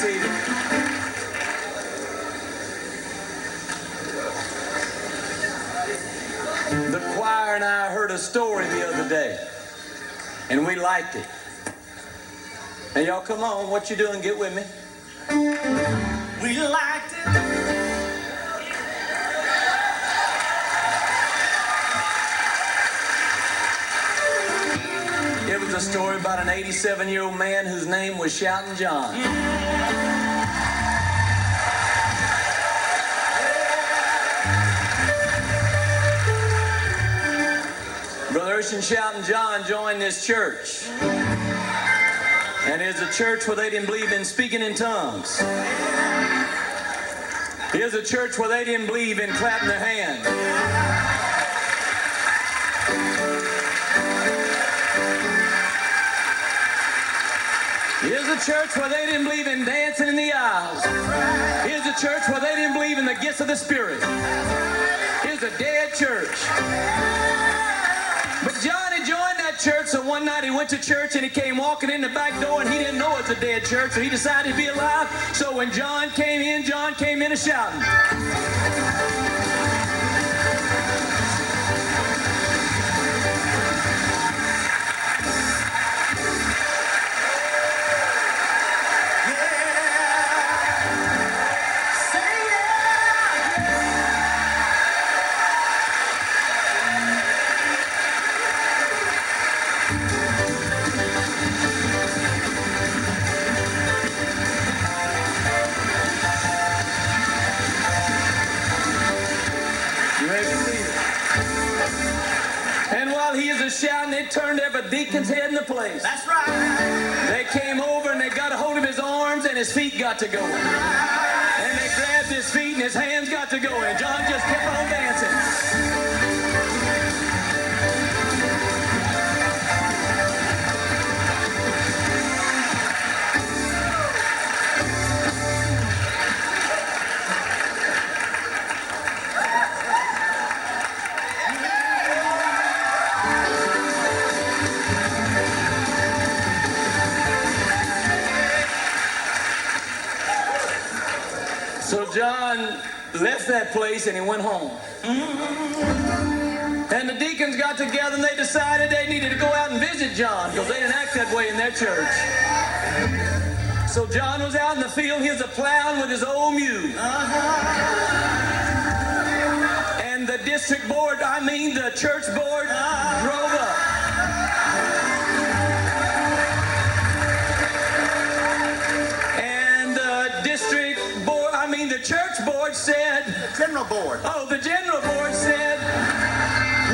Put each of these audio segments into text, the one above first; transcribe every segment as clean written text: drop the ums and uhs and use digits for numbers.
seated. The choir and I heard a story the other day, and we liked it. Now y'all come on, what you doing? Get with me. We liked it. It was a story about an 87-year-old man whose name was Shouting John. Brother Urshan Shouting John joined this church. And it's a church where they didn't believe in speaking in tongues. Here's a church where they didn't believe in clapping their hands. Here's a church where they didn't believe in dancing in the aisles. Here's a church where they didn't believe in the gifts of the Spirit. Here's a dead church. But John had joined that church, so one night he went to church and he came walking in the back door and he didn't know it's a dead church, so he decided to be alive. So when John came in a shouting. Shouting, it turned every deacon's head in the place. That's right. They came over and they got a hold of his arms and his feet got to going. And they grabbed his feet and his hands got to going. John just kept on dancing. So John left that place and he went home. And the deacons got together and they decided they needed to go out and visit John because they didn't act that way in their church. So John was out in the field, he was a plowing with his old mule. And the district board, the church board, drove up. The church board said... The general board. Oh, the general board said,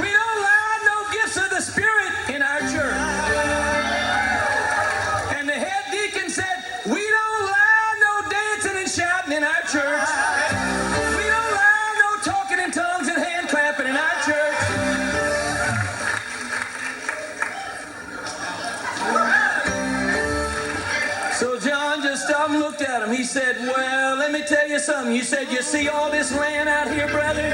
we don't allow no gifts of the Spirit in our church. And the head deacon said, we don't allow no dancing and shouting in our church. We don't allow no talking in tongues and hand clapping in our church. So John just stopped and looked at him. He said, well, let me tell you something. You said, you see all this land out here, brother?